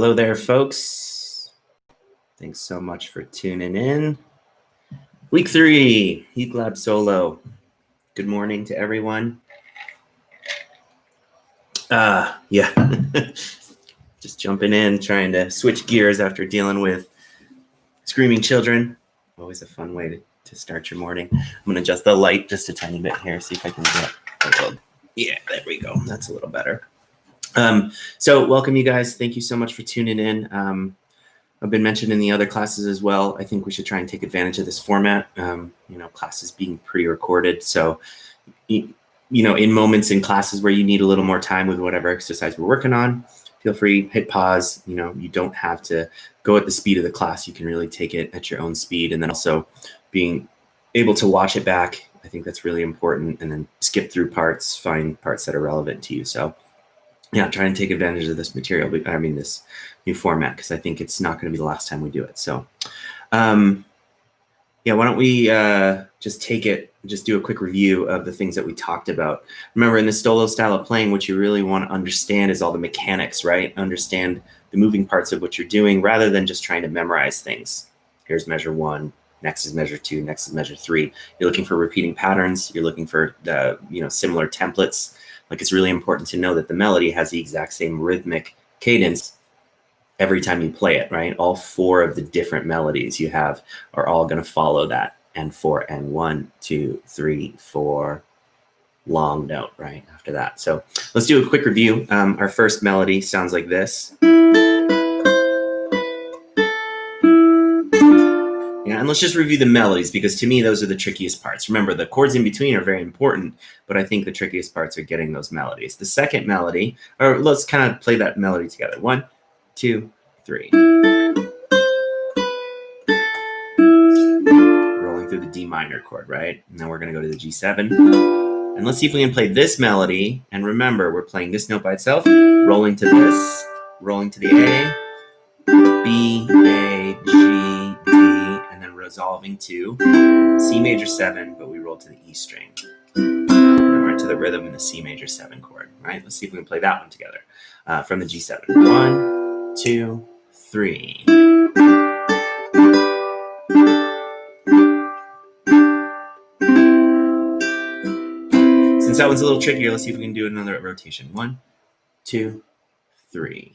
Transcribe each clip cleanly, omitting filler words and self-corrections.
Hello there, folks. Thanks so much for tuning in. Week 3, UkeLab solo. Good morning to everyone. Just jumping in, trying to switch gears after dealing with screaming children. Always a fun way to start your morning. I'm going to adjust the light just a tiny bit here, see if I can get a little. Yeah, there we go. That's a little better. So welcome, you guys. Thank you so much for tuning in. I've been mentioned in the other classes as well. I think we should try and take advantage of this format, classes being pre-recorded. So, in moments in classes where you need a little more time with whatever exercise we're working on, feel free, hit pause. You don't have to go at the speed of the class. You can really take it at your own speed. And then also being able to watch it back. I think that's really important. And then skip through parts, find parts that are relevant to you. So yeah, try and take advantage of this material. This new format, because I think it's not going to be the last time we do it. So, why don't we just do a quick review of the things that we talked about. Remember, in the solo style of playing, what you really want to understand is all the mechanics, right? Understand the moving parts of what you're doing rather than just trying to memorize things. Here's measure 1, next is measure 2, next is measure 3. You're looking for repeating patterns. You're looking for similar templates. Like, it's really important to know that the melody has the exact same rhythmic cadence every time you play it, right? All 4 of the different melodies you have are all going to follow that N4 and 1, 2, 3, 4 long note right after that. So let's do a quick review. Our first melody sounds like this. Yeah, and let's just review the melodies, because to me, those are the trickiest parts. Remember, the chords in between are very important, but I think the trickiest parts are getting those melodies. The second melody, or let's kind of play that melody together. 1, 2, 3. Rolling through the D minor chord, right? Now we're going to go to the G7. And let's see if we can play this melody. And remember, we're playing this note by itself, rolling to this, rolling to the A, B, A, G, D, and then resolving to C major 7, but we roll to the E string. And we're into the rhythm in the C major 7 chord, right? Let's see if we can play that one together from the G7. 1, 2, 3. Since that one's a little trickier, let's see if we can do another rotation. 1, 2, 3.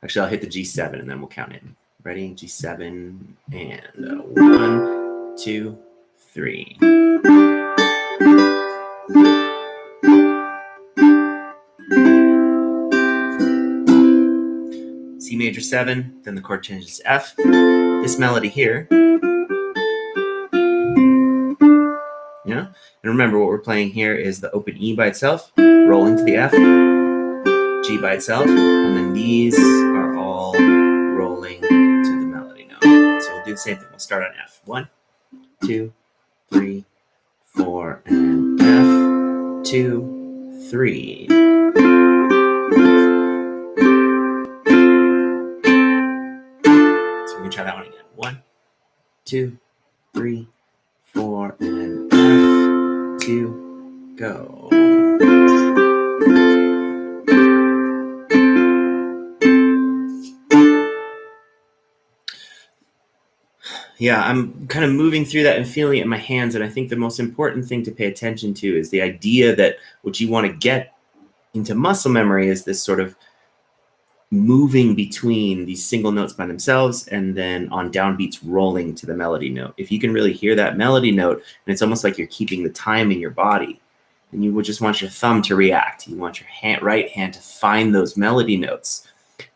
Actually, I'll hit the G7 and then we'll count in. Ready? G7 and 1, 2, 3. C major 7, then the chord changes to F. This melody here. Yeah? And remember, what we're playing here is the open E by itself, rolling to the F, G by itself, and then these are all rolling to the melody note. So we'll do the same thing. We'll start on F. 1, 2, 3, 4, and F, 2, 3. So we can try that one again. 1, 2, 3, 4, and F, 2, go. Yeah, I'm kind of moving through that and feeling it in my hands. And I think the most important thing to pay attention to is the idea that what you want to get into muscle memory is this sort of moving between these single notes by themselves and then on downbeats rolling to the melody note. If you can really hear that melody note, and it's almost like you're keeping the time in your body, and you would just want your thumb to react. You want your right hand to find those melody notes,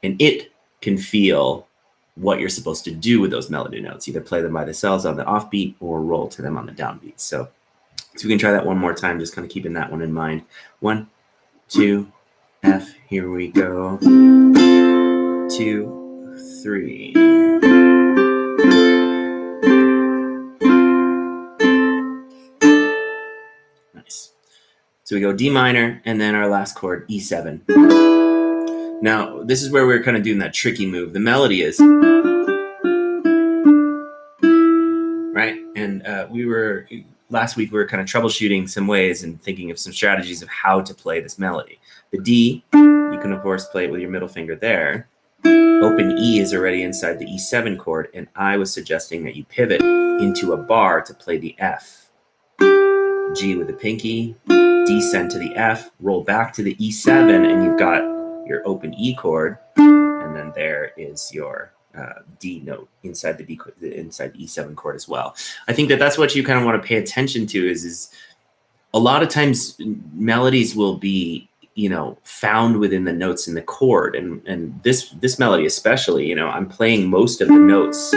and it can feel what you're supposed to do with those melody notes, either play them by themselves on the offbeat or roll to them on the downbeat. So we can try that one more time, just kind of keeping that one in mind. 1, 2, F, here we go. 2, 3. Nice. So we go D minor, and then our last chord, E7. Now, this is where we're kind of doing that tricky move. The melody is, right? And last week we were kind of troubleshooting some ways and thinking of some strategies of how to play this melody. The D, you can of course play it with your middle finger there. open E is already inside the E7 chord, and I was suggesting that you pivot into a bar to play the F. G with the pinky, descend to the F, roll back to the E7, and you've got your open E chord, and then there is your D note inside the inside the E7 chord as well. I think that that's what you kind of want to pay attention to is a lot of times melodies will be, you know, found within the notes in the chord, and this melody especially, you know, I'm playing most of the notes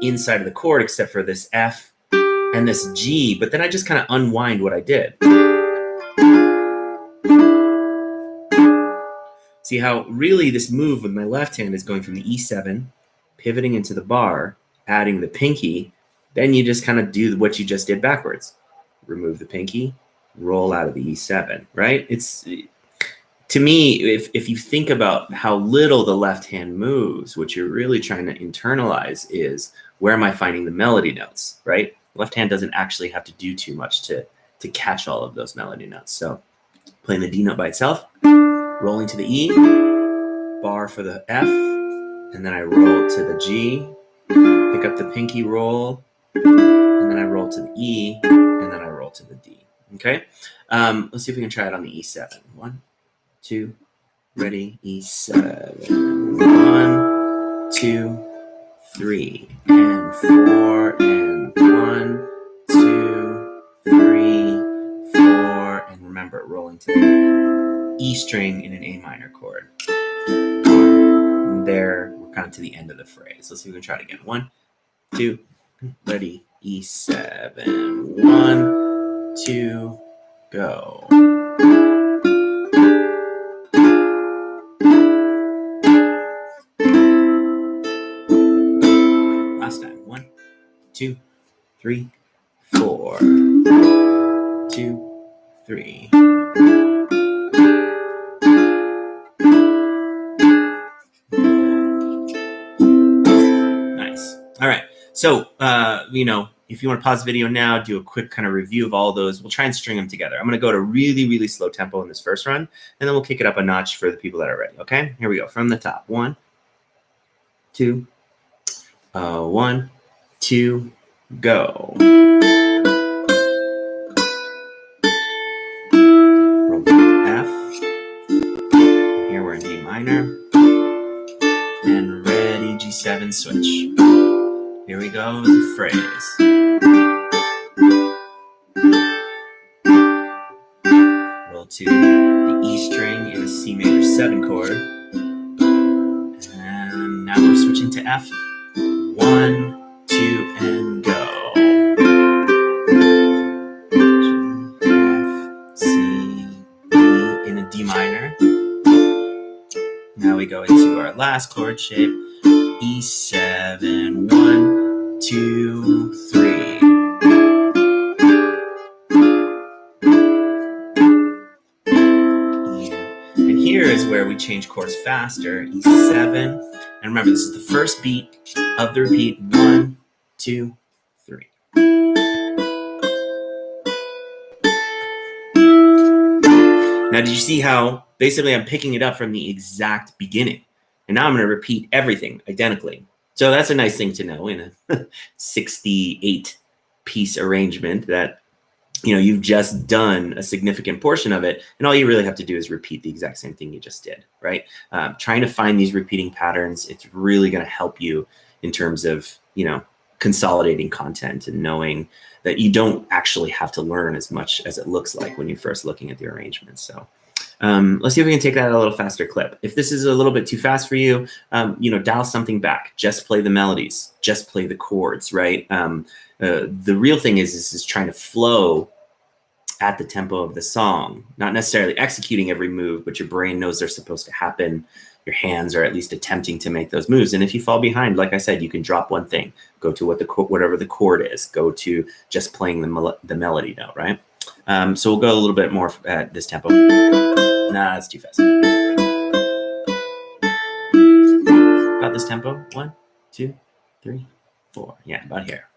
inside of the chord except for this F and this G, but then I just kind of unwind what I did. See how really this move with my left hand is going from the E7, pivoting into the bar, adding the pinky, then you just kind of do what you just did backwards. Remove the pinky, roll out of the E7, right? It's, to me, if you think about how little the left hand moves, what you're really trying to internalize is, where am I finding the melody notes, right? Left hand doesn't actually have to do too much to catch all of those melody notes. So playing the D note by itself, rolling to the E, bar for the F, and then I roll to the G, pick up the pinky roll, and then I roll to the E, and then I roll to the D. Okay? Let's see if we can try it on the E7. 1, 2, ready, E7. 1, 2, 3, and 4, and 1, 2, 3, 4, and remember, rolling to the E string in an A minor chord. And there, we're kind of to the end of the phrase. Let's see if we can try it again. 1, 2, ready, E7. 1, 2, go. Last time. 1, 2, 3, 4. 2, 3. Nice. All right. So, you know, if you want to pause the video now, do a quick kind of review of all those. We'll try and string them together. I'm going to go to really, really slow tempo in this first run, and then we'll kick it up a notch for the people that are ready. Okay, here we go. From the top. 1, 2, 1, 2, go. Roll to F. Here we're in D minor. And ready, G7 switch. Here we go, the phrase. Roll to the E string in a C major 7 chord. And now we're switching to F. 1, 2, and go. F, C, E in a D minor. Now we go into our last chord shape. E7, 1, 2, 3. And here is where we change chords faster. E7, and remember, this is the first beat of the repeat. 1, 2, 3. Now, did you see how basically I'm picking it up from the exact beginning? And now I'm going to repeat everything identically. So that's a nice thing to know in a 68-piece arrangement that, you know, you've just done a significant portion of it, and all you really have to do is repeat the exact same thing you just did, right? Trying to find these repeating patterns, it's really going to help you in terms of, you know, consolidating content and knowing that you don't actually have to learn as much as it looks like when you're first looking at the arrangements. So let's see if we can take that at a little faster clip. If this is a little bit too fast for you, you know, dial something back. Just play the melodies. Just play the chords, right? The real thing is trying to flow at the tempo of the song, not necessarily executing every move, but your brain knows they're supposed to happen. Your hands are at least attempting to make those moves. And if you fall behind, like I said, you can drop one thing, go to whatever the chord is, go to just playing the melody note, right? So we'll go a little bit more at this tempo. Nah, that's too fast. About this tempo. 1, 2, 3, 4. Yeah, about here.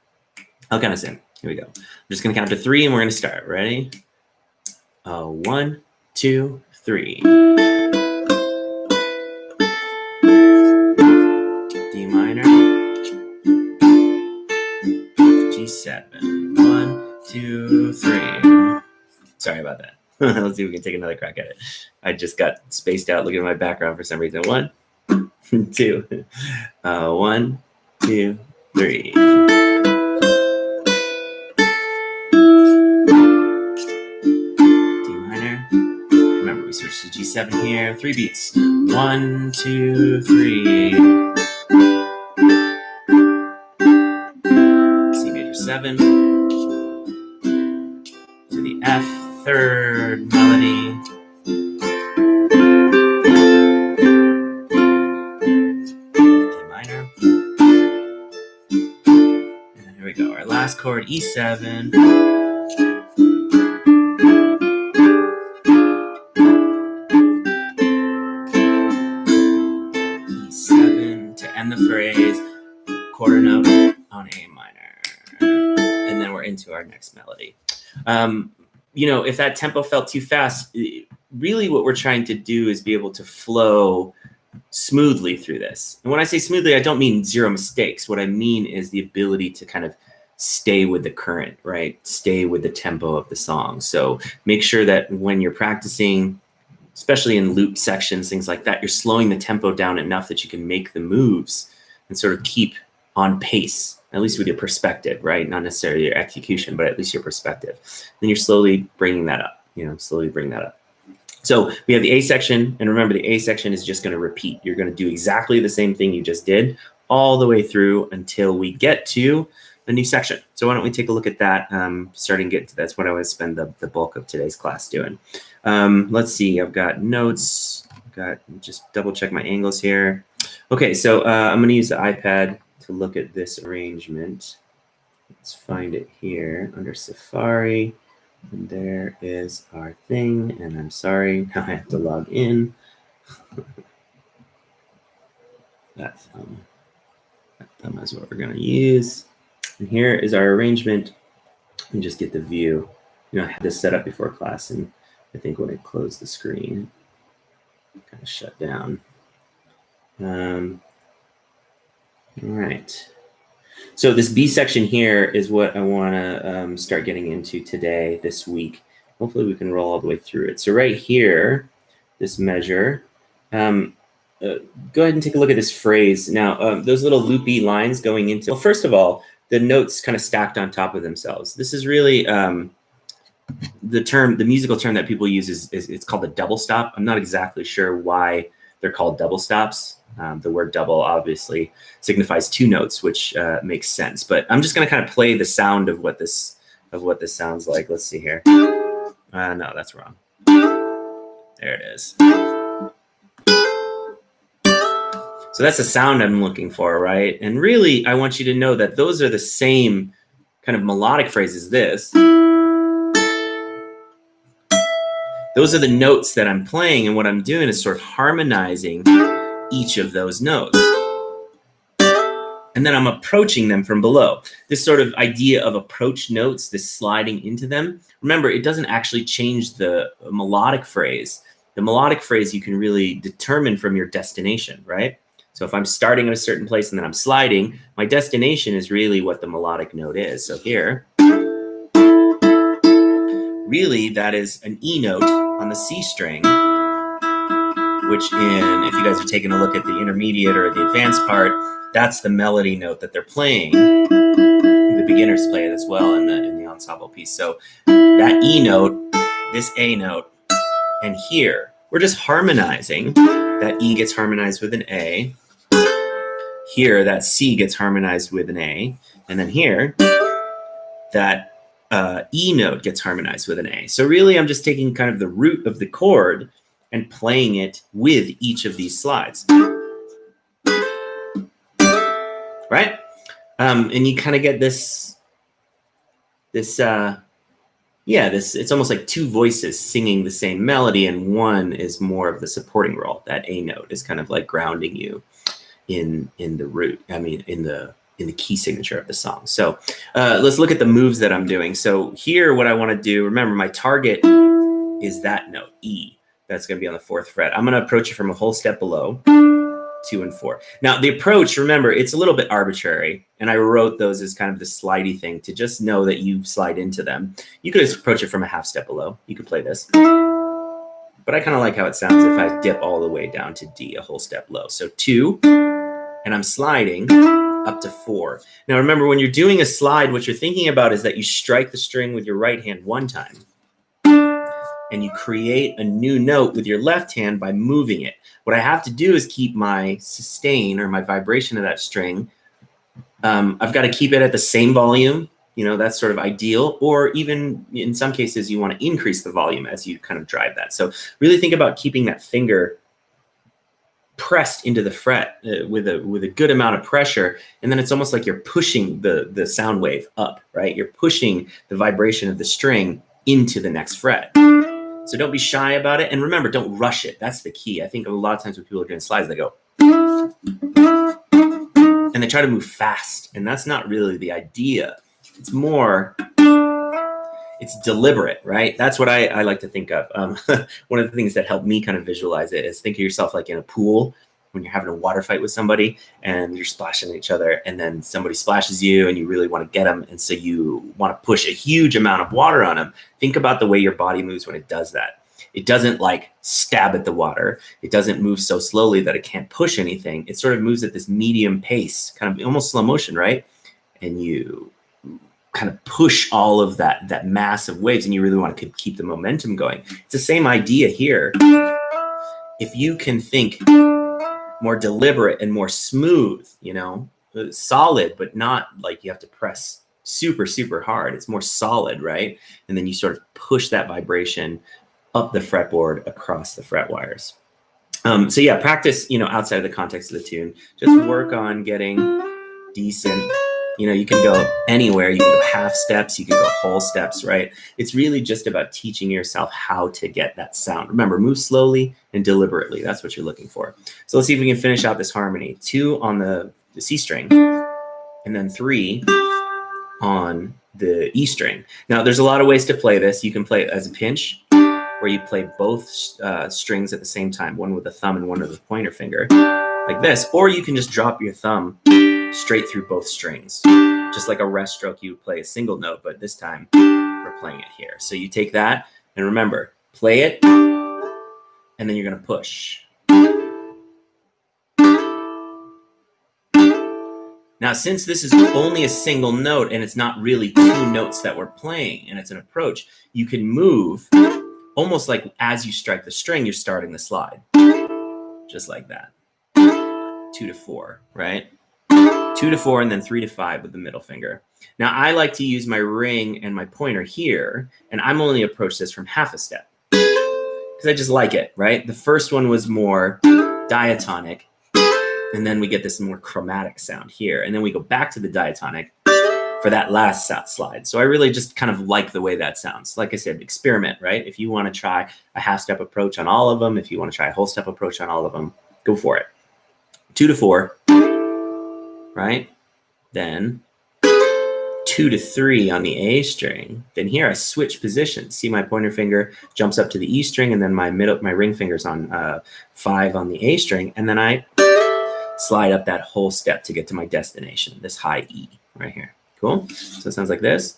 I'll kind of sing. Here we go. I'm just going to count to 3 and we're going to start. Ready? 1, 2, 3. E7. 1, 2, 3. Sorry about that. Let's see if we can take another crack at it. I just got spaced out looking at my background for some reason. 1, 2. 1, 2, 3. Remember, we switched to G7 here. 3 beats. 1, 2, 3. C major 7 to the F, third melody. A minor. And then here we go. Our last chord, E7. And the phrase, quarter note on A minor. And then we're into our next melody. If that tempo felt too fast, really what we're trying to do is be able to flow smoothly through this. And when I say smoothly, I don't mean zero mistakes. What I mean is the ability to kind of stay with the current, right? Stay with the tempo of the song. So make sure that when you're practicing, especially in loop sections, things like that, you're slowing the tempo down enough that you can make the moves and sort of keep on pace, at least with your perspective, right? Not necessarily your execution, but at least your perspective. Then you're slowly bringing that up, slowly bring that up. So we have the A section, and remember the A section is just gonna repeat. You're gonna do exactly the same thing you just did all the way through until we get to a new section. So why don't we take a look at that, starting to get to that's what I would spend the bulk of today's class doing. Let's see, I've got notes, just double check my angles here. Okay, so I'm gonna use the iPad to look at this arrangement. Let's find it here under Safari. And there is our thing, and I'm sorry, now I have to log in. That thumb is what we're gonna use. And here is our arrangement. Let me just get the view. I had this set up before class, and I think when I closed the screen, it kind of shut down. All right. So this B section here is what I want to start getting into today, this week. Hopefully we can roll all the way through it. So right here, this measure, go ahead and take a look at this phrase. Now, those little loopy lines going into, well, first of all, the notes kind of stacked on top of themselves. This is really the musical term that people use is it's called a double stop. I'm not exactly sure why they're called double stops. The word double obviously signifies 2 notes, which makes sense. But I'm just going to kind of play the sound of what this sounds like. Let's see here. No, that's wrong. There it is. So that's the sound I'm looking for, right? And really, I want you to know that those are the same kind of melodic phrase as this. Those are the notes that I'm playing, and what I'm doing is sort of harmonizing each of those notes. And then I'm approaching them from below. This sort of idea of approach notes, this sliding into them. Remember, it doesn't actually change the melodic phrase. The melodic phrase you can really determine from your destination, right? So if I'm starting at a certain place and then I'm sliding, my destination is really what the melodic note is. So here, really that is an E note on the C string, which if you guys are taking a look at the intermediate or the advanced part, that's the melody note that they're playing. The beginners play it as well in the ensemble piece. So that E note, this A note, and here, we're just harmonizing. That E gets harmonized with an A. Here, that C gets harmonized with an A. And then here, that E note gets harmonized with an A. So really, I'm just taking kind of the root of the chord and playing it with each of these slides. Right? And you kind of get this, it's almost like 2 voices singing the same melody, and one is more of the supporting role. That A note is kind of like grounding you in the root, in the key signature of the song. So let's look at the moves that I'm doing. So here, what I want to do, remember my target is that note, E. That's going to be on the 4th fret. I'm going to approach it from a whole step below. 2, and 4. Now the approach, remember, it's a little bit arbitrary, and I wrote those as kind of the slidey thing to just know that you slide into them. You could approach it from a half step below. You could play this, but I kind of like how it sounds if I dip all the way down to D, a whole step low. So 2, and I'm sliding up to 4. Now remember, when you're doing a slide, what you're thinking about is that you strike the string with your right hand one time, and you create a new note with your left hand by moving it. What I have to do is keep my sustain, or my vibration of that string. I've got to keep it at the same volume. You know, that's sort of ideal. Or even in some cases, you want to increase the volume as you kind of drive that. So really think about keeping that finger pressed into the fret with a good amount of pressure. And then it's almost like you're pushing the sound wave up, right? You're pushing the vibration of the string into the next fret. So don't be shy about it. And remember, don't rush it. That's the key. I think a lot of times when people are doing slides, they go, and they try to move fast. And that's not really the idea. It's more, it's deliberate, right? That's what I like to think of. One of the things that helped me kind of visualize it is think of yourself like in a pool when you're having a water fight with somebody and you're splashing at each other, and then somebody splashes you and you really want to get them. And so you want to push a huge amount of water on them. Think about the way your body moves when it does that. It doesn't like stab at the water. It doesn't move so slowly that it can't push anything. It sort of moves at this medium pace, kind of almost slow motion, right? And you kind of push all of that mass of waves, and you really want to keep the momentum going. It's the same idea here. If you can think more deliberate and more smooth, you know, solid, but not like you have to press super, super hard. It's more solid, right? And then you sort of push that vibration up the fretboard across the fret wires. So yeah, practice, you know, outside of the context of the tune. Just work on getting decent. You know, you can go anywhere. You can go half steps. You can go whole steps, right? It's really just about teaching yourself how to get that sound. Remember, move slowly and deliberately. That's what you're looking for. So let's see if we can finish out this harmony. 2 on the C string, and then 3 on the E string. Now, there's a lot of ways to play this. You can play it as a pinch, where you play both strings at the same time, one with the thumb and one with the pointer finger, like this. Or you can just drop your thumb straight through both strings, just like a rest stroke. You would play a single note, but this time we're playing it here. So you take that, and remember, play it, and then you're going to push. Now, since this is only a single note and it's not really 2 notes that we're playing, and it's an approach, you can move almost like as you strike the string, you're starting the slide, just like that. 2 to 4, right? 2 to 4, and then 3 to 5 with the middle finger. Now, I like to use my ring and my pointer here, and I'm only approach this from half a step because I just like it, right? The first one was more diatonic, and then we get this more chromatic sound here, and then we go back to the diatonic for that last slide. So I really just kind of like the way that sounds. Like I said, experiment, right? If you want to try a half step approach on all of them, if you want to try a whole step approach on all of them, go for it. 2 to 4. Right? Then 2 to 3 on the A string. Then here I switch positions. See, my pointer finger jumps up to the E string, and then my ring finger's on 5 on the A string, and then I slide up that whole step to get to my destination, this high E right here. Cool? So it sounds like this.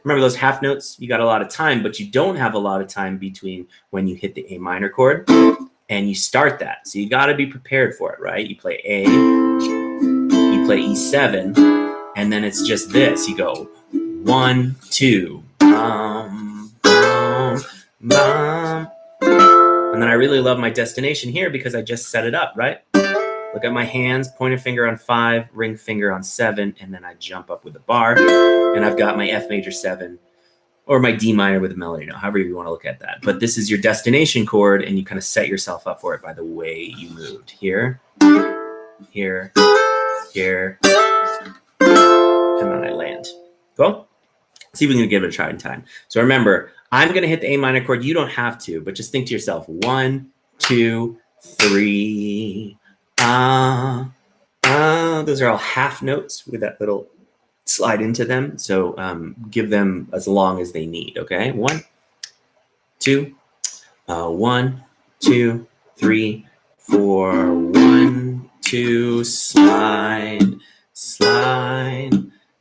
Remember those half notes? You got a lot of time, but you don't have a lot of time between when you hit the A minor chord and you start that. So you got to be prepared for it, right? You play A, you play E7, and then it's just this. You go 1, 2, and then I really love my destination here because I just set it up, right? Look at my hands, pointer finger on 5, ring finger on 7, and then I jump up with a bar, and I've got my F major 7, or my D minor with a melody note, however you want to look at that. But this is your destination chord, and you kind of set yourself up for it by the way you moved. Here, here, here, and then I land. Cool? See if we can give it a try in time. So remember, I'm going to hit the A minor chord. You don't have to, but just think to yourself, 1, 2, 3, those are all half notes with that little slide into them. So give them as long as they need, okay? 1, 2, 1, 2, 3, 4. 1, 2, slide, slide,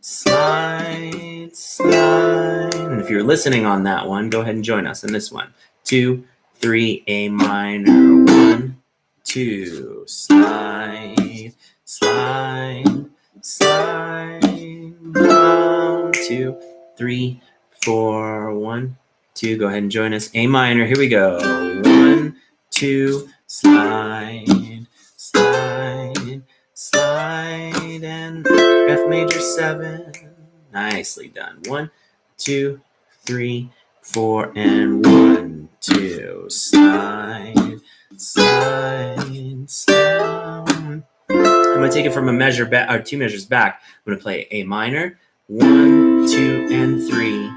slide, slide. And if you're listening on that one, go ahead and join us in this one. 2, 3, A minor. 1, 2, slide, slide, slide. 1, 2, 3, 4. 1, 2. Go ahead and join us. A minor. Here we go. 1, 2, slide, slide, slide, and F major 7. Nicely done. 1, 2, 3, 4, and 1, 2, slide, slide, slide. I'm going to take it from a measure back, or 2 measures back. I'm going to play A minor. 1, 2, and 3.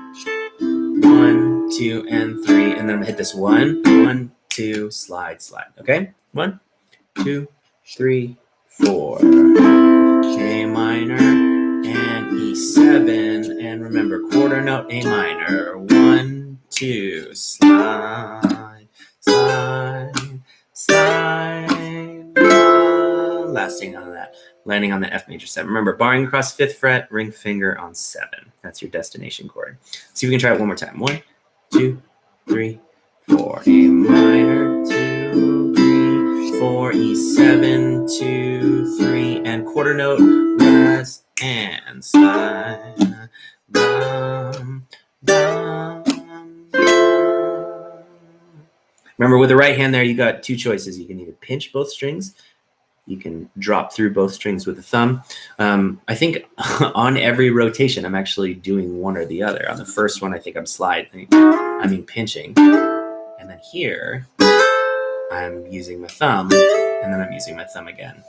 1, 2, and 3, and then I'm gonna hit this 1, 1, 2, slide, slide. Okay, 1, 2, 3, 4. A minor and E7, and remember quarter note A minor. 1, 2, slide, slide, slide. Last thing on that, landing on the F major 7. Remember, barring across 5th fret, ring finger on 7. That's your destination chord. See if we can try it one more time. 1, 2, 3, 4. A minor, 2, 3, 4. E7, 2, 3, and quarter note, rest and slide. Bum, bum, bum. Remember, with the right hand there, you got 2 choices. You can either pinch both strings. You can drop through both strings with the thumb. I think on every rotation, I'm actually doing one or the other. On the first one, I think I'm sliding, pinching. And then here, I'm using my thumb, and then I'm using my thumb again.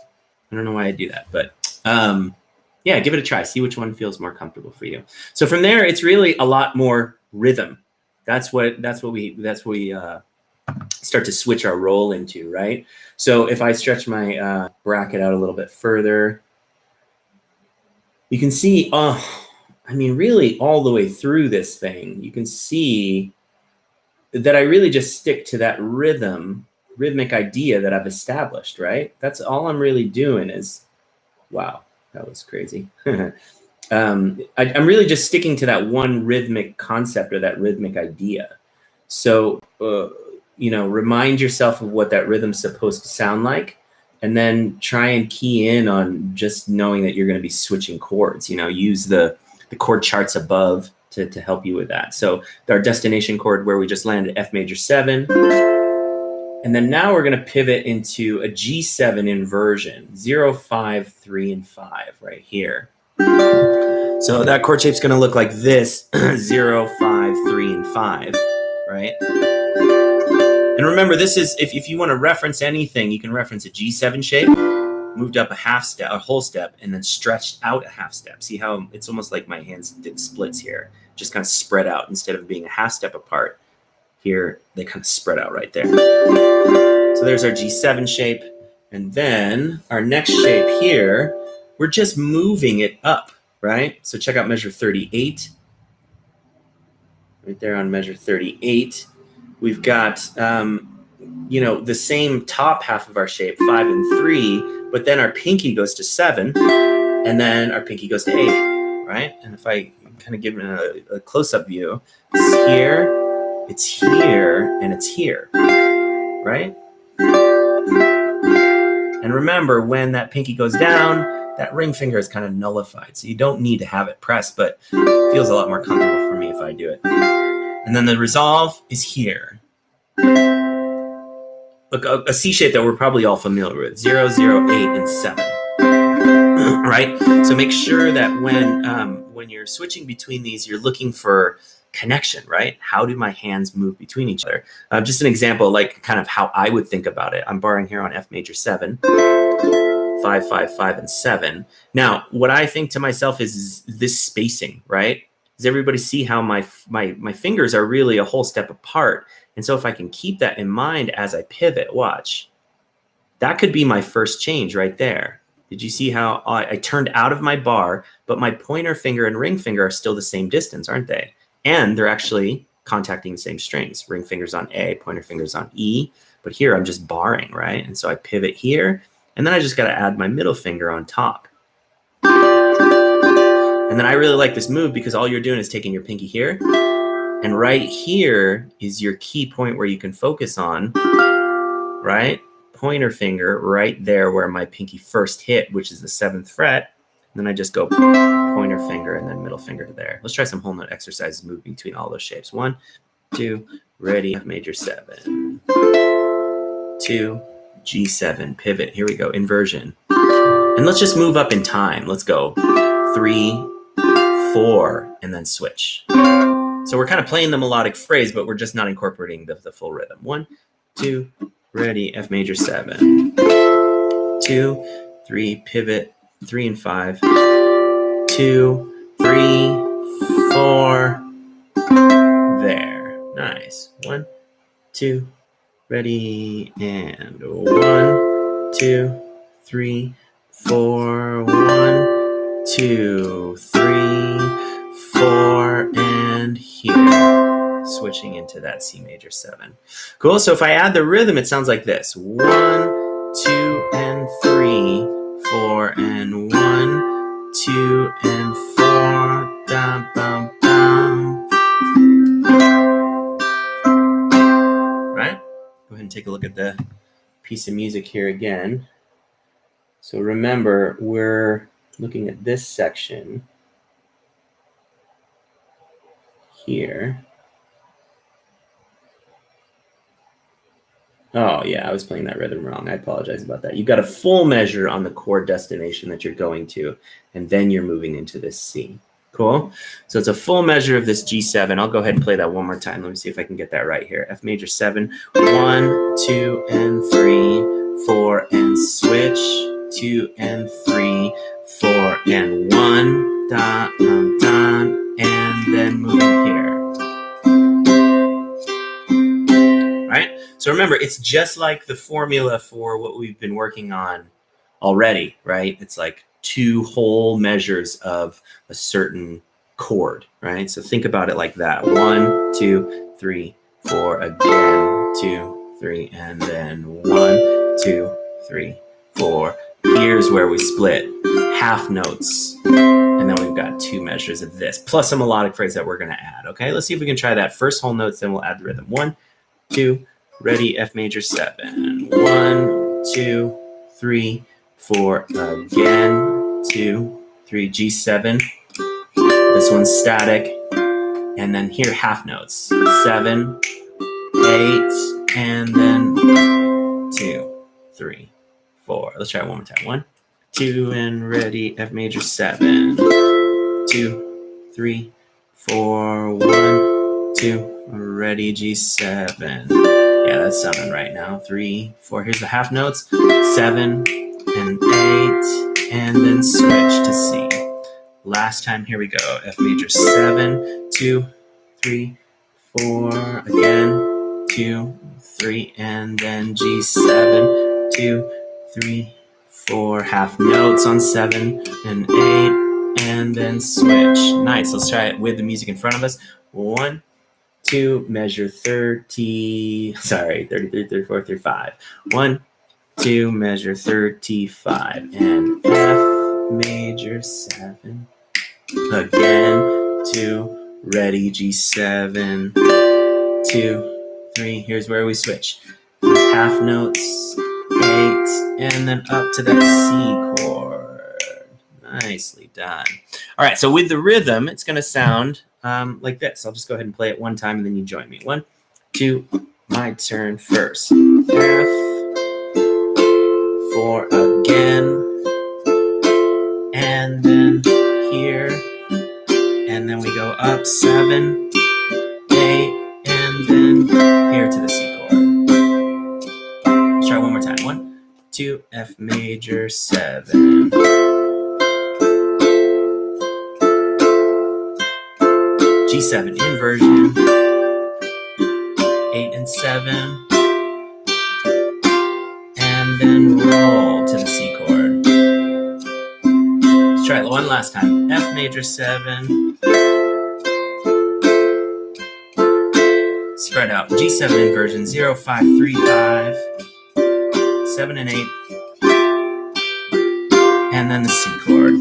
I don't know why I do that, but yeah, give it a try. See which one feels more comfortable for you. So from there, it's really a lot more rhythm. That's what we start to switch our roll into, right? So if I stretch my bracket out a little bit further, you can see, really all the way through this thing, you can see that I really just stick to that rhythmic idea that I've established, right? That's all I'm really doing is, wow, that was crazy. I'm really just sticking to that one rhythmic concept or that rhythmic idea. So, remind yourself of what that rhythm's supposed to sound like, and then try and key in on just knowing that you're going to be switching chords. Use the chord charts above to help you with that. So our destination chord where we just landed F major 7. And then now we're going to pivot into a G7 inversion, 0, 5, 3, and 5 right here. So that chord shape's going to look like this, 0, 5, 3, and 5, right? And remember, this is, if you want to reference anything, you can reference a G7 shape, moved up a half step, a whole step, and then stretched out a half step. See how it's almost like my hands did splits here, just kind of spread out instead of being a half step apart. Here, they kind of spread out right there. So there's our G7 shape. And then our next shape here, we're just moving it up, right? So check out measure 38. Right there on measure 38. We've got, the same top half of our shape, 5 and 3, but then our pinky goes to 7, and then our pinky goes to 8, right? And if I kind of give it a close-up view, it's here, and it's here, right? And remember, when that pinky goes down, that ring finger is kind of nullified, so you don't need to have it pressed, but it feels a lot more comfortable for me if I do it. And then the resolve is here. Look, a C shape that we're probably all familiar with, 0, 0, 8, and 7, right? So make sure that when you're switching between these, you're looking for connection, right? How do my hands move between each other? Just an example, like kind of how I would think about it. I'm barring here on F major 7, 5, 5, 5, and 7. Now, what I think to myself is this spacing, right? Does everybody see how my fingers are really a whole step apart? And so if I can keep that in mind as I pivot, watch, that could be my first change right there. Did you see how I turned out of my bar, but my pointer finger and ring finger are still the same distance, aren't they? And they're actually contacting the same strings. Ring fingers on A, pointer fingers on E. But here I'm just barring, right? And so I pivot here, and then I just got to add my middle finger on top. And then I really like this move because all you're doing is taking your pinky here, and right here is your key point where you can focus on, right? Pointer finger right there where my pinky first hit, which is the 7th fret. And then I just go pointer finger and then middle finger to there. Let's try some whole note exercises moving between all those shapes. 1, 2, ready, F major 7. 2, G7, pivot. Here we go, inversion. And let's just move up in time. Let's go 3, 4, and then switch. So we're kind of playing the melodic phrase, but we're just not incorporating the full rhythm. 1, 2, ready, F major 7. 2, 3, pivot, 3 and 5. 2, 3, 4. There. Nice. 1, 2, ready, and 1, 2, 3, 4. 1, 2, 3, 4, and here. Switching into that C major 7. Cool. So if I add the rhythm, it sounds like this: 1, 2, and 3, 4, and 1, 2, and 4. Dum, bum, bum. Right? Go ahead and take a look at the piece of music here again. So remember, we're looking at this section here. Oh, yeah, I was playing that rhythm wrong. I apologize about that. You've got a full measure on the chord destination that you're going to, and then you're moving into this C. Cool? So it's a full measure of this G7. I'll go ahead and play that one more time. Let me see if I can get that right here. F major 7. 1, 2, and 3, 4, and switch. 2, and 3, 4, and 1. Dun, dun, dun, and then moving here. Right? So remember, it's just like the formula for what we've been working on already, right? It's like 2 whole measures of a certain chord, right? So think about it like that. 1, 2, 3, 4, again, 2, 3, and then 1, 2, 3, 4. Here's where we split half notes, and then we've got 2 measures of this, plus a melodic phrase that we're going to add, okay? Let's see if we can try that. First whole notes, then we'll add the rhythm. 1, 2, ready, F major 7. 1, 2, 3, 4, again, 2, 3, G7. This one's static. And then here, half notes. 7, 8, and then 2, 3, 4. Let's try it one more time. 1, 2, and ready, F major 7. 2, 3, 4, 1, 2, ready, G7. Yeah, that's sounding right now. 3, 4. Here's the half notes. 7 and 8, and then switch to C. Last time, here we go. F major 7, 2, 3, 4. Again, 2, 3, and then G7. 2, 3, 4. Half notes on 7 and 8, and then switch. Nice. Let's try it with the music in front of us. 1, 2, measure 33, 34, 35. 1, 2, measure 35, and F major 7. Again, 2, ready, G7. 2, 3, here's where we switch. Half notes, 8, and then up to that C chord. Nicely done. All right, so with the rhythm, it's going to sound like this. I'll just go ahead and play it one time, and then you join me. 1, 2, my turn first. F, 4 again, and then here, and then we go up 7, 8, and then here to the C chord. Let's try one more time. 1, 2, F major 7. G7 inversion, 8 and 7, and then roll to the C chord. Let's try it one last time. F major 7, spread out. G7 inversion, 0, 5, 3, 5, 7 and 8, and then the C chord.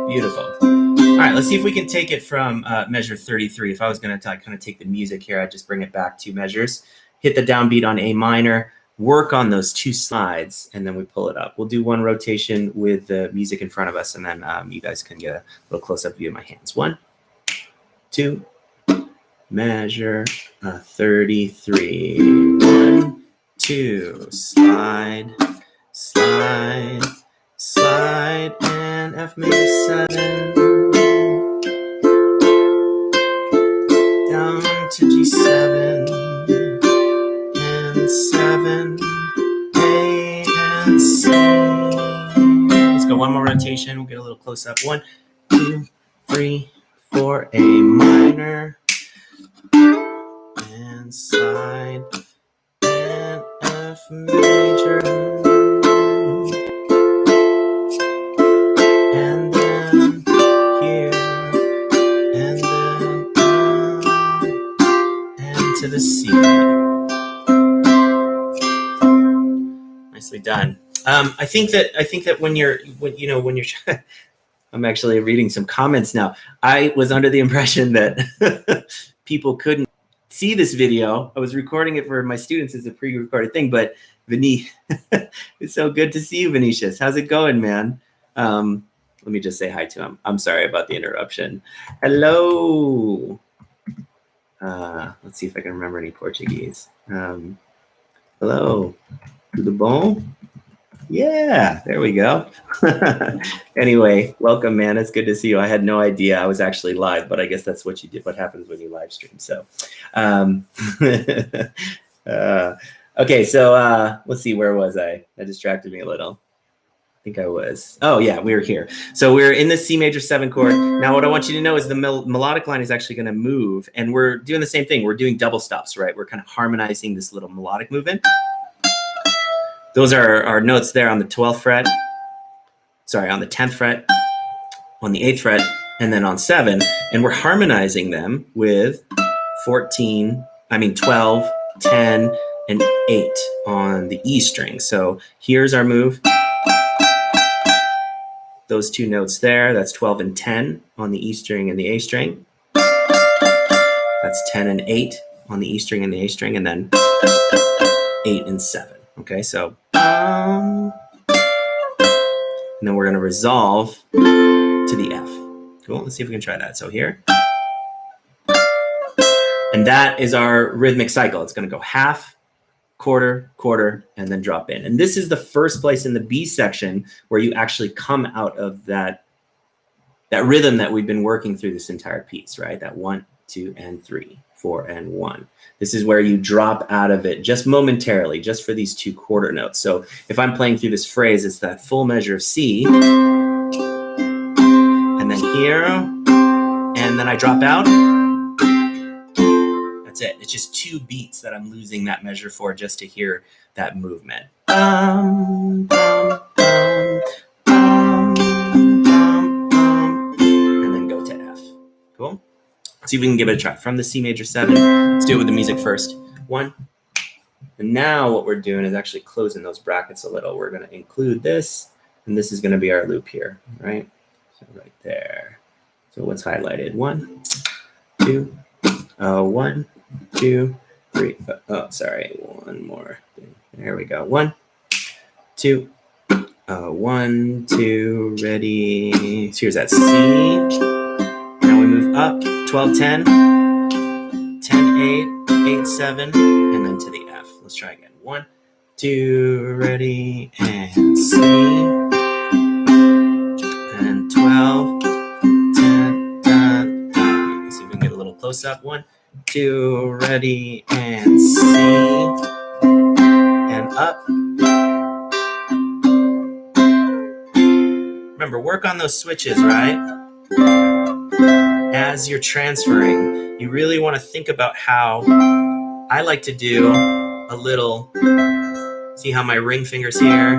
Beautiful. All right, let's see if we can take it from measure 33. If I was going to kind of take the music here, I'd just bring it back 2 measures, hit the downbeat on A minor, work on those 2 slides, and then we pull it up. We'll do 1 rotation with the music in front of us, and then you guys can get a little close-up view of my hands. 1, 2, measure 33. 1, 2, slide, slide, slide, and F major 7. Down to G7 and 7, A and C. Let's go 1 more rotation. We'll get a little close up. 1, 2, 3, 4, A minor and slide and F major. And then here and then and to the C. Nicely done. I think that when you're I'm actually reading some comments now. I was under the impression that people couldn't see this video. I was recording it for my students as a pre-recorded thing, but it's so good to see you, Venetius. How's it going, man? Let me just say hi to him. I'm sorry about the interruption. Hello. Let's see if I can remember any Portuguese. Hello. Tudo bom? Yeah, there we go. Anyway, welcome, man. It's good to see you. I had no idea I was actually live, but I guess that's what you did. What happens when you live stream? So, okay. So let's see. Where was I? That distracted me a little. I think I was. Oh yeah, we were here. So we're in the C major 7 chord. Now, what I want you to know is the melodic line is actually going to move, and we're doing the same thing. We're doing double stops, right? We're kind of harmonizing this little melodic movement. Those are our notes there on the 12th fret, sorry, on the 10th fret, on the 8th fret, and then on 7. And we're harmonizing them with 12, 10, and 8 on the E string. So here's our move. Those 2 notes there, that's 12 and 10 on the E string and the A string. That's 10 and 8 on the E string and the A string, and then 8 and 7. Okay, so and then we're going to resolve to the F. Cool. Let's see if we can try that. So here, and that is our rhythmic cycle. It's going to go half, quarter, quarter, and then drop in. And this is the first place in the B section where you actually come out of that rhythm that we've been working through this entire piece, right? That 1, 2, and 3, 4, and 1. This is where you drop out of it just momentarily, just for these 2 quarter notes. So if I'm playing through this phrase, it's that full measure of C, and then here, and then I drop out. That's it. It's just 2 beats that I'm losing that measure for just to hear that movement. And then go to F. Cool? See if we can give it a try. From the C major 7, let's do it with the music first. 1. And now what we're doing is actually closing those brackets a little. We're going to include this, and this is going to be our loop here, right? So right there. So what's highlighted? 1, 2, 1, 2, 3. Oh, sorry. One more thing. There we go. 1, 2, 1, 2, ready. So here's that C. Now we move up. 12, 10, 10, 8, 8, 7, and then to the F. Let's try again. 1, 2, ready, and C, and 12, 10, 10, 10. Let's see if we can get a little close up. 1, 2, ready, and C, and up. Remember, work on those switches, right? As you're transferring, you really want to think about how I like to do a little, see how my ring finger's here,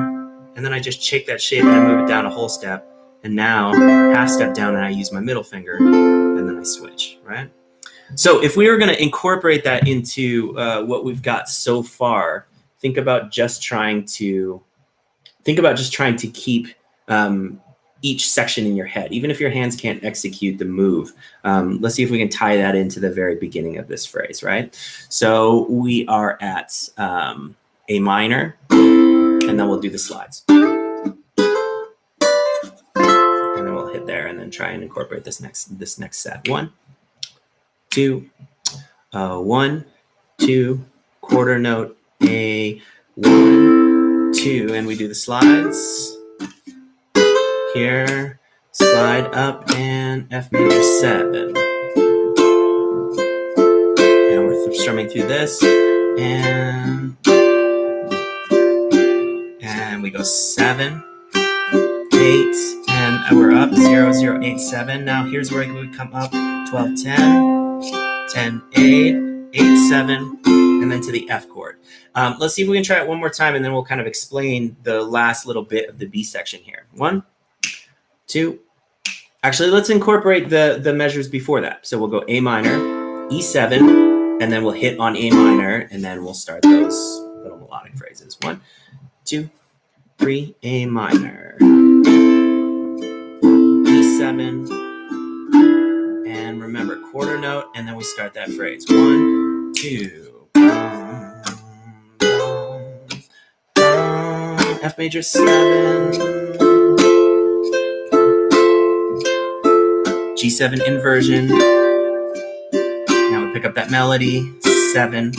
and then I just shake that shape and I move it down a whole step, and now half step down and I use my middle finger, and then I switch, right? So if we were going to incorporate that into what we've got so far, think about just trying to keep each section in your head, even if your hands can't execute the move. Let's see if we can tie that into the very beginning of this phrase, right? So we are at A minor, and then we'll do the slides. And then we'll hit there and then try and incorporate this next set. 1, 2, 1, 2, quarter note, A, 1, 2, and we do the slides. Here, slide up and F major 7. And we're strumming through this, and we go 7, 8, and we're up 0, 0, 8, 7. Now here's where we would come up 12, 10, 10, 8, 8, 7, and then to the F chord. Let's see if we can try it one more time, and then we'll kind of explain the last little bit of the B section here. 1, 2. Actually, let's incorporate the measures before that. So we'll go A minor, E7, and then we'll hit on A minor, and then we'll start those little melodic phrases. 1, 2, 3, A minor, E7, and remember, quarter note, and then we start that phrase. 1, 2, F major 7, G7 inversion. Now we pick up that melody, 7,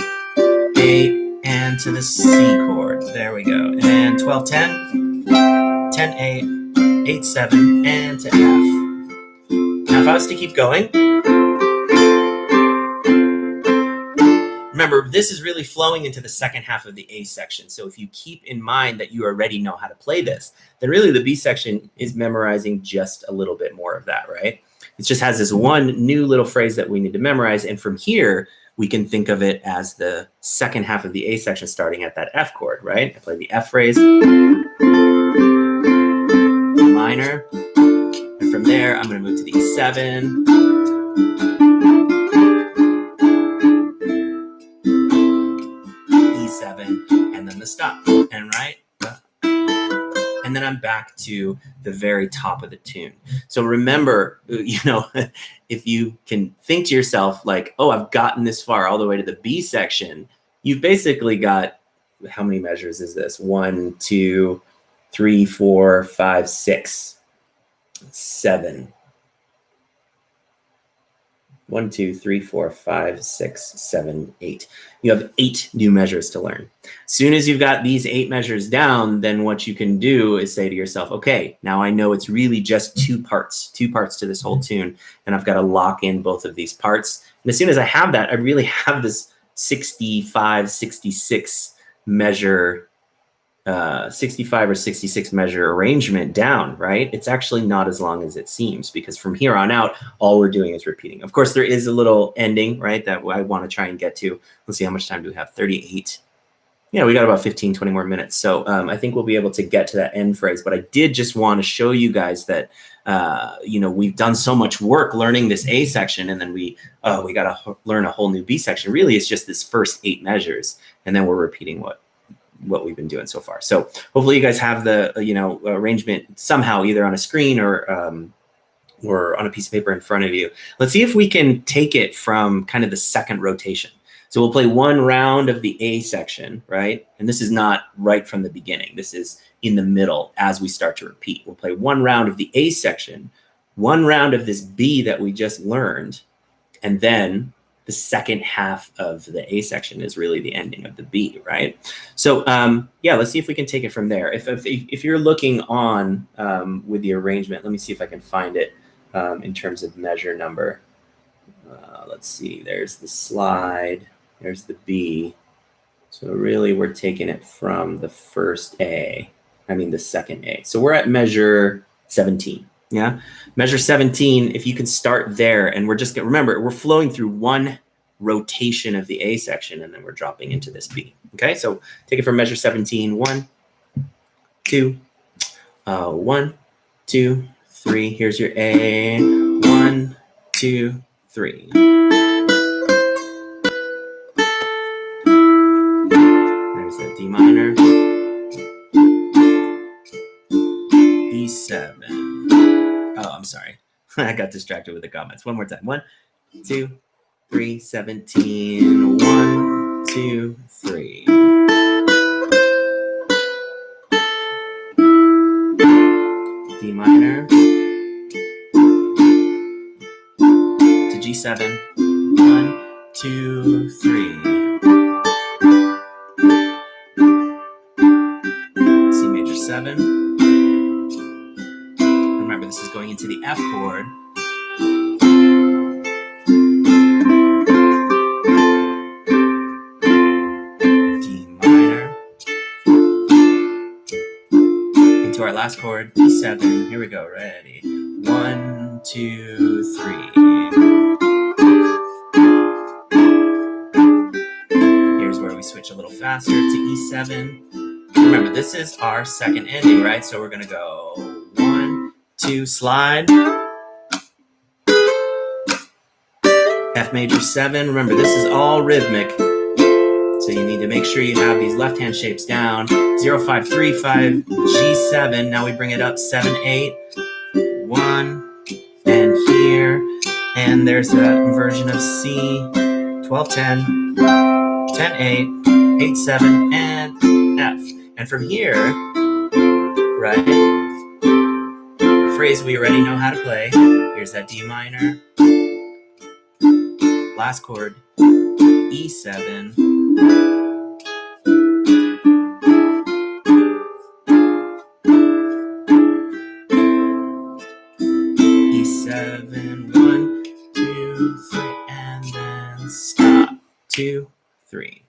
8, and to the C chord. There we go. And 12, 10, 10, 8, 8, 7, and to F. Now if I was to keep going, remember, this is really flowing into the second half of the A section. So if you keep in mind that you already know how to play this, then really the B section is memorizing just a little bit more of that, right? It just has this one new little phrase that we need to memorize. And from here, we can think of it as the second half of the A section starting at that F chord, right? I play the F phrase, minor, and from there, I'm going to move to the E7, E7, and then the stop, and right? And then I'm back to the very top of the tune. So remember, if you can think to yourself like, oh, I've gotten this far all the way to the B section, you've basically got, how many measures is this? 1, 2, 3, 4, 5, 6, 7. 1, 2, 3, 4, 5, 6, 7, 8. You have 8 new measures to learn. As soon as you've got these 8 measures down, then what you can do is say to yourself, okay, now I know it's really just 2 parts to this whole tune, and I've got to lock in both of these parts. And as soon as I have that, I really have this 65, 66 measure 65 or 66 measure arrangement down, right? It's actually not as long as it seems, because from here on out, all we're doing is repeating. Of course, there is a little ending, right, that I want to try and get to. Let's see, how much time do we have? 38. Yeah, we got about 15, 20 more minutes. So I think we'll be able to get to that end phrase. But I did just want to show you guys that, we've done so much work learning this A section, and then we got to learn a whole new B section. Really, it's just this first 8 measures, and then we're repeating what we've been doing so far. So hopefully you guys have the arrangement somehow, either on a screen or on a piece of paper in front of you. Let's see if we can take it from kind of the second rotation. So we'll play one round of the A section, right? And this is not right from the beginning. This is in the middle as we start to repeat. We'll play one round of the A section, one round of this B that we just learned, and then the second half of the A section is really the ending of the B, right? So yeah, let's see if we can take it from there. If you're looking on with the arrangement, let me see if I can find it in terms of measure number. Let's see, there's the slide, there's the B. So really we're taking it from the second A. So we're at measure 17. Yeah, measure 17, if you can start there, and we're just remember, we're flowing through one rotation of the A section, and then we're dropping into this B. Okay, so take it from measure 17. 1, 2, 1, 2, 3. Here's your A. 1, 2, 3. D minor, E7. Oh, I'm sorry. I got distracted with the comments. One more time. 1, 2, 3, 17. 1, 2, 3. D minor to G7. 1, 2, 3. C major 7. Remember, this is going into the F chord. D minor. Into our last chord, E7. Here we go. Ready. 1, 2, 3. Here's where we switch a little faster to E7. Remember, this is our second ending, right? So we're going to go 1, 2, slide. F major 7. Remember, this is all rhythmic. So you need to make sure you have these left-hand shapes down. 0, 5, 3, 5, G7. Now we bring it up. 7, 8, 1, and here. And there's that inversion of C. 12, 10, 10, 8, 8, 7, and F. And from here, right, phrase we already know how to play. Here's that D minor. Last chord, E7. E7, 1, 2, 3, and then stop. 2, 3.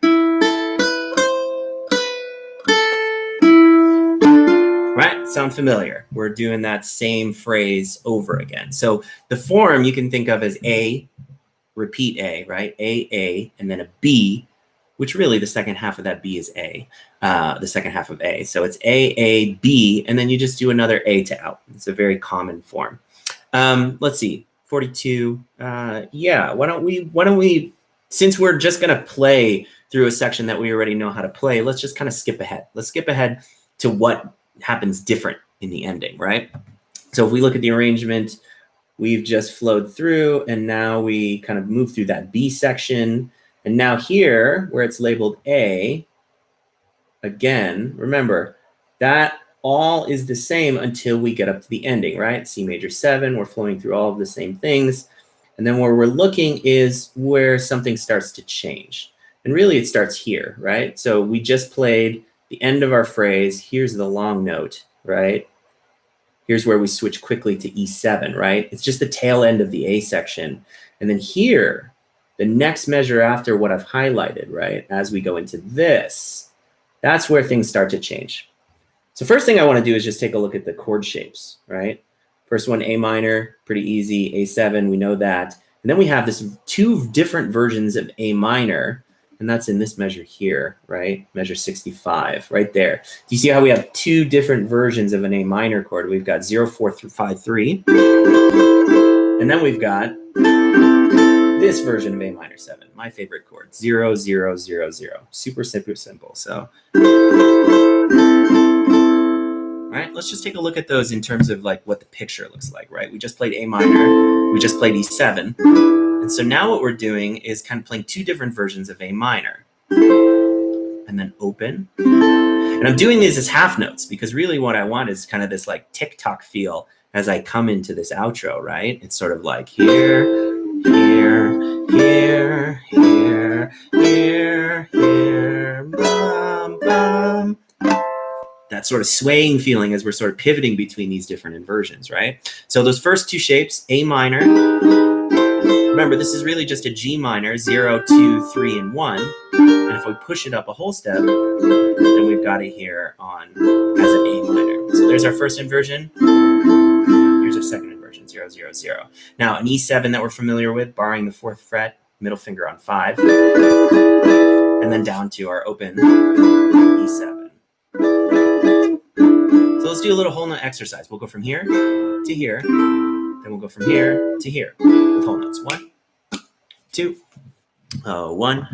Right? Sound familiar? We're doing that same phrase over again. So the form you can think of as A, repeat A, right? A, and then a B, which really the second half of that B is A, the second half of A. So it's A, B, and then you just do another A to out. It's a very common form. Let's see, 42. Yeah, why don't we, since we're just going to play through a section that we already know how to play, let's just kind of skip ahead. Let's skip ahead to what happens different in the ending, right? So if we look at the arrangement, we've just flowed through, and now we kind of move through that B section. And now here, where it's labeled A, again, remember, that all is the same until we get up to the ending, right? C major 7, we're flowing through all of the same things. And then where we're looking is where something starts to change. And really it starts here, right? So we just played the end of our phrase. Here's the long note, right? Here's where we switch quickly to E7, right? It's just the tail end of the A section. And then here, the next measure after what I've highlighted, right? As we go into this, that's where things start to change. So first thing I want to do is just take a look at the chord shapes, right? First one, A minor, pretty easy. A7, we know that. And then we have this 2 different versions of A minor, and that's in this measure here, right? Measure 65, right there. Do you see how we have 2 different versions of an A minor chord? We've got 0, 4, 5, 3. And then we've got this version of A minor 7, my favorite chord, 0, 0, 0, 0. Super, super simple. So, all right, let's just take a look at those in terms of like what the picture looks like, right? We just played A minor, we just played E7. And so now what we're doing is kind of playing 2 different versions of A minor. And then open. And I'm doing these as half notes because really what I want is kind of this like tick-tock feel as I come into this outro, right? It's sort of like here, here, here, here, here, here, bum, bum. That sort of swaying feeling as we're sort of pivoting between these different inversions, right? So those first 2 shapes, A minor, remember this is really just a G minor, 0, 2, 3, and 1. And if we push it up a whole step, then we've got it here on as an A minor. So there's our first inversion. Here's our second inversion, 0, 0, 0. Now an E7 that we're familiar with, barring the 4th fret, middle finger on 5. And then down to our open E7. So let's do a little whole note exercise. We'll go from here to here, then we'll go from here to here with whole notes. 1, 2, 1,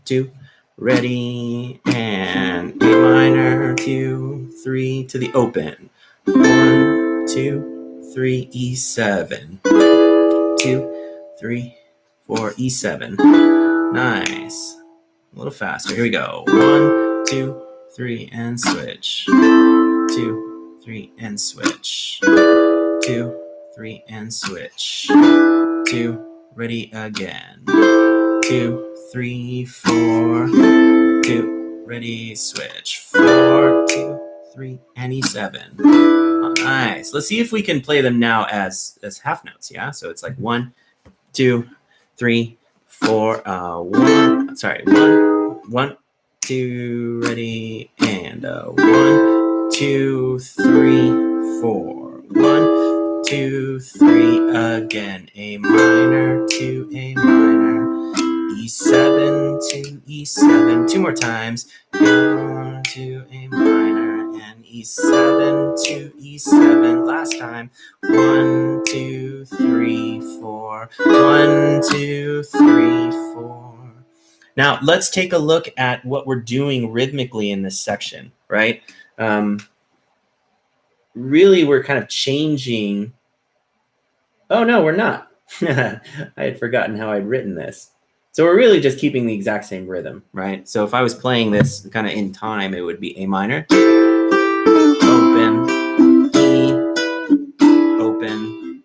2, ready, and A minor, 2, 3 to the open. 1, 2, 3, E7. 2, 3, 4, E7. Nice. A little faster. Here we go. 1, 2, 3, and switch. 2, 3, and switch. 2, 3, and switch. 2, ready again. 2, 3, 4. 2, ready, switch. 4, 2, 3, and E7. Oh, nice. Let's see if we can play them now as half notes. Yeah. So it's like 1, 2, 3, 4. 1. Sorry. 1, 2, ready, and 1, 2, 3, 4. 1, 2, 3 again. A minor to A minor. E7 to E7. 2 more times. A to A minor and E7 to E7. Last time. 1, 2, 3, 4. 1, 2, 3, 4. Now let's take a look at what we're doing rhythmically in this section, right? Really, we're kind of changing. Oh no, we're not. I had forgotten how I'd written this. So we're really just keeping the exact same rhythm, right? So if I was playing this kind of in time, it would be A minor, open, E, open.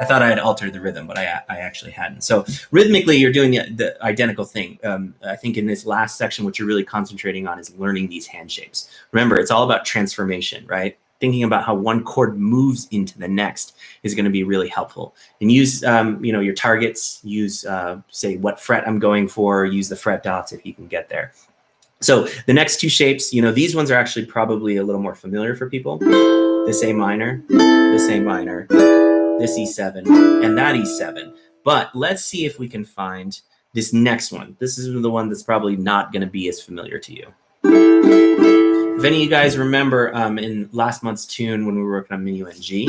I thought I had altered the rhythm, but I actually hadn't. So rhythmically, you're doing the identical thing. I think in this last section, what you're really concentrating on is learning these hand shapes. Remember, it's all about transformation, right? Thinking about how one chord moves into the next is going to be really helpful. And use your targets. Use say what fret I'm going for. Use the fret dots if you can get there. So the next 2 shapes, these ones are actually probably a little more familiar for people. This A minor, this A minor, this E7, and that E7. But let's see if we can find this next one. This is the one that's probably not going to be as familiar to you. If any of you guys remember in last month's tune when we were working on minuet and G,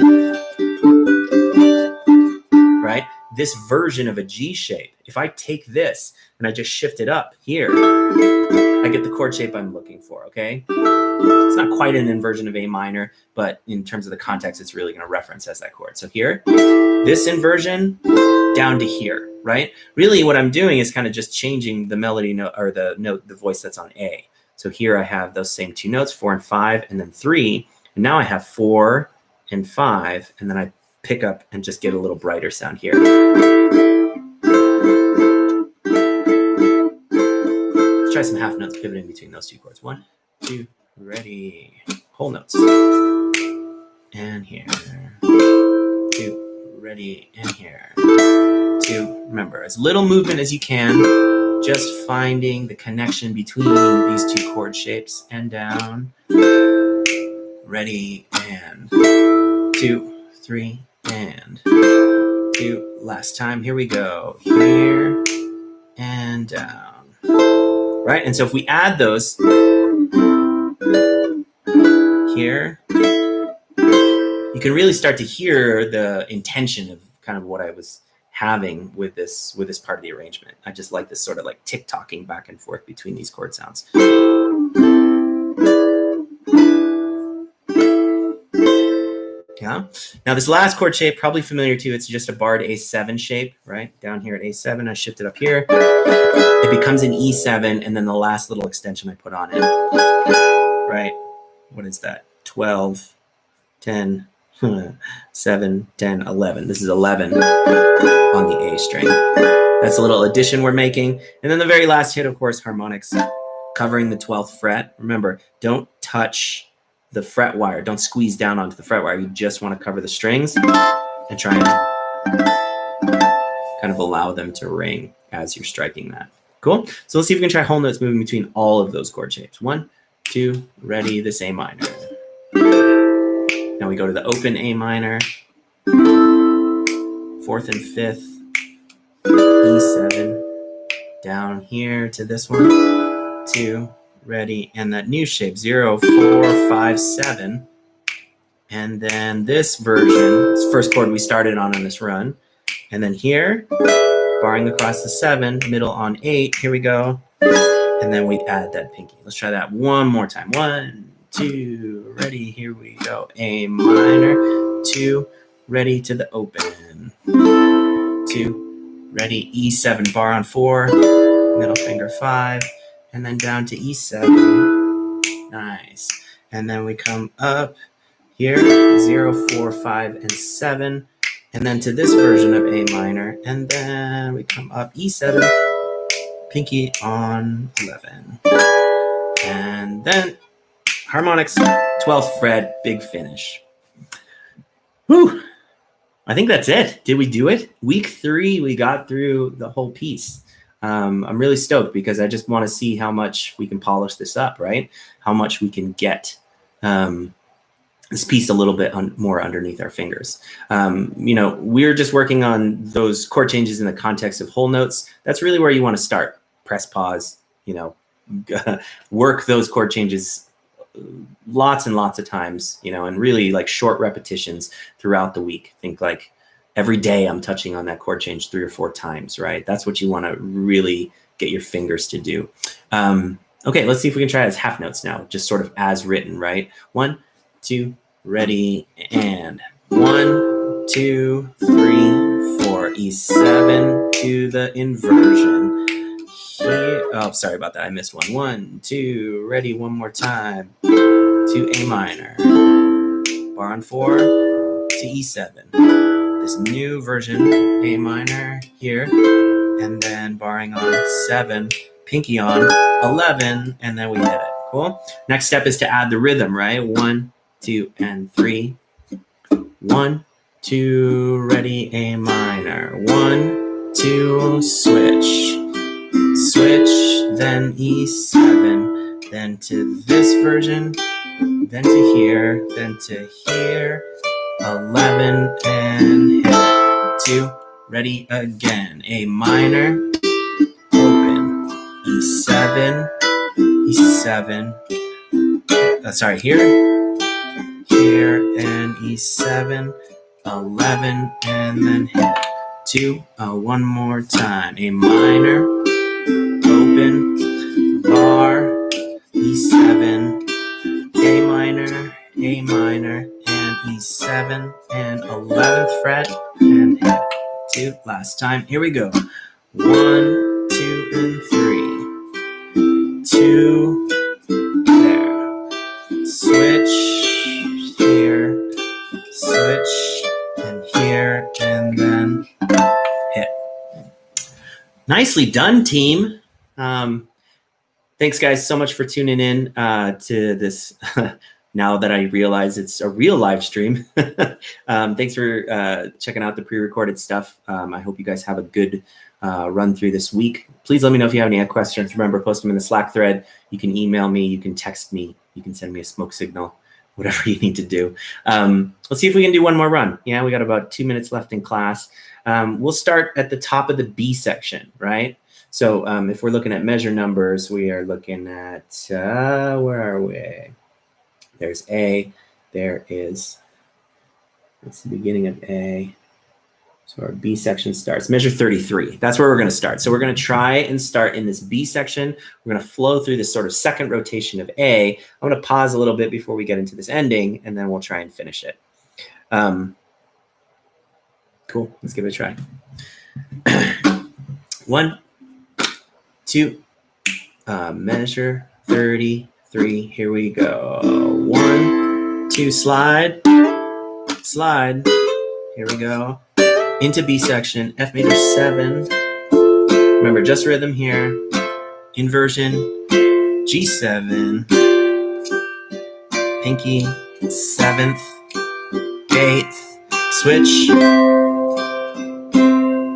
right? This version of a G shape, if I take this and I just shift it up here, I get the chord shape I'm looking for, okay? It's not quite an inversion of A minor, but in terms of the context, it's really going to reference as that chord. So here, this inversion down to here, right? Really what I'm doing is kind of just changing the melody note or the note, the voice that's on A. So here I have those same 2 notes, 4 and 5, and then 3. And now I have 4 and 5, and then I pick up and just get a little brighter sound here. Let's try some half notes pivoting between those 2 chords. 1, 2, ready. Whole notes. And here. 2, ready, and here. 2, remember, as little movement as you can. Just finding the connection between these 2 chord shapes and down. Ready, and 2, 3, and 2. Last time, here we go. Here and down. Right, and so if we add those here, you can really start to hear the intention of kind of what I was having with this part of the arrangement. I just like this sort of like tick-tocking back and forth between these chord sounds. Yeah. Now this last chord shape, probably familiar to you. It's just a barred A7 shape, right? Down here at A7, I shift it up here. It becomes an E7, and then the last little extension I put on it, right? What is that? 12, 10, 7, 10, 11. This is 11 on the A string. That's a little addition we're making. And then the very last hit, of course, harmonics, covering the 12th fret. Remember, don't touch the fret wire. Don't squeeze down onto the fret wire. You just want to cover the strings and try and kind of allow them to ring as you're striking that. Cool? So let's see if we can try whole notes moving between all of those chord shapes. 1, 2, ready, this A minor. Now we go to the open A minor, 4th and 5th, E7, down here to this one, 2, ready, and that new shape, 0, 4, 5, 7. And then this version, this first chord we started on in this run, And then here, barring across the 7, middle on 8. Here we go. And then we add that pinky. Let's try that one more time. 1, 2, ready. Here we go. A minor, 2, ready to the open. 2, ready. E7, bar on 4, middle finger 5, and then down to E7. Nice. And then we come up here, 0, 4, 5, and 7. And then to this version of A minor. And then we come up E7, pinky on 11. And then harmonics, 12th fret, big finish. Whew. I think that's it. Did we do it? Week 3, we got through the whole piece. I'm really stoked because I just want to see how much we can polish this up, right? How much we can get this piece a little bit more underneath our fingers. We're just working on those chord changes in the context of whole notes. That's really where you want to start. Press pause, work those chord changes lots and lots of times, and really like short repetitions throughout the week. Think like every day I'm touching on that chord change 3 or 4 times, right? That's what you want to really get your fingers to do. Okay, let's see if we can try it as half notes now, just sort of as written, right? 1, 2, ready, and 1, 2, 3, 4, E7 to the inversion. Here, oh, sorry about that. I missed one. 1, 2, ready, one more time. To A minor. Bar on 4 to E7. This new version, A minor here, and then barring on 7, pinky on 11, and then we hit it. Cool. Next step is to add the rhythm, right? 1, 2, and 3. 1, 2, ready, A minor. 1, 2, switch. Switch, then E7, then to this version, then to here, then to here, 11, and hit 2, ready again, A minor, open, E7, E7, here, and E7, 11, and then hit 2, one more time, A minor, open, bar, E7, A minor, and E7, and 11th fret, and hit 2, last time, here we go, 1, 2, and 3, 2, there, switch, here, switch, and here, and then hit. Nicely done, team. Thanks, guys, so much for tuning in to this. Now that I realize it's a real live stream. Thanks for checking out the pre-recorded stuff. I hope you guys have a good run through this week. Please let me know if you have any questions. Remember, post them in the Slack thread. You can email me. You can text me. You can send me a smoke signal. Whatever you need to do. Let's see if we can do one more run. Yeah, we got about 2 minutes left in class. We'll start at the top of the B section, right? So if we're looking at measure numbers, we are looking at, where are we? There's A, there is, that's the beginning of A. So our B section starts, measure 33. That's where we're gonna start. So we're gonna try and start in this B section. We're gonna flow through this sort of second rotation of A. I'm gonna pause a little bit before we get into this ending, and then we'll try and finish it. Cool, let's give it a try. 1, 2, measure 33, here we go. 1, 2, slide, slide, here we go. Into B section, F major 7. Remember, just rhythm here. Inversion, G7. Pinky, 7th, 8th. Switch,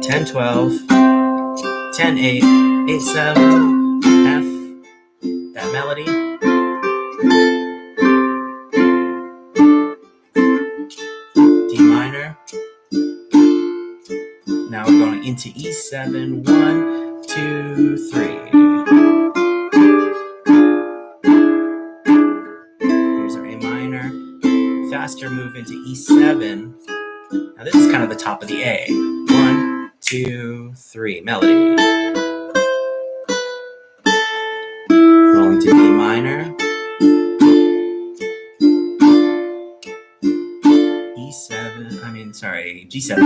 10, 12, 10, 8, 8, 7, F. That melody. D minor. Now we're going into E7, 1, 2, 3. Here's our A minor. Faster move into E7. Now this is kind of the top of the A. 1, 2, 3. Melody. Rolling to D minor. G7.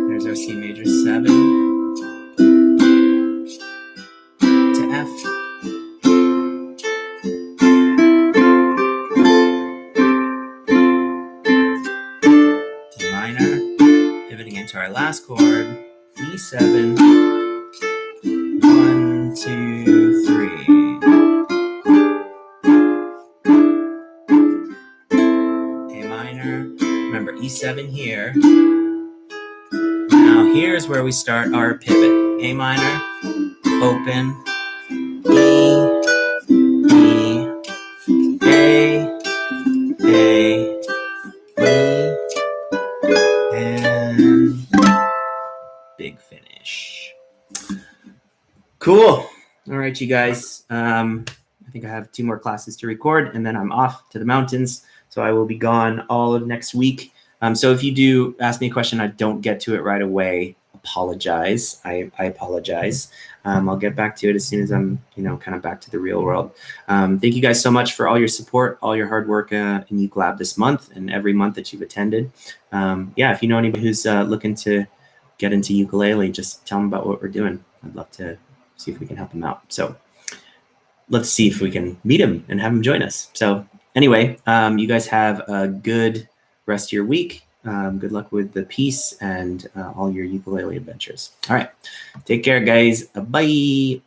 There's our C major 7 to F. D minor, pivoting into our last chord, E7. 1, 2, 3. Remember E7 here. Now here's where we start our pivot. A minor, open, E, A, E, and big finish. Cool. All right, you guys. I think I have 2 more classes to record, and then I'm off to the mountains. So I will be gone all of next week. So if you do ask me a question, I don't get to it right away, apologize. I apologize. I'll get back to it as soon as I'm, kind of back to the real world. Thank you guys so much for all your support, all your hard work in UkeLab this month and every month that you've attended. If you know anybody who's looking to get into ukulele, just tell them about what we're doing. I'd love to see if we can help them out. So let's see if we can meet him and have him join us. So anyway, you guys have a good rest of your week. Good luck with the piece and all your ukulele adventures. All right. Take care, guys. Bye.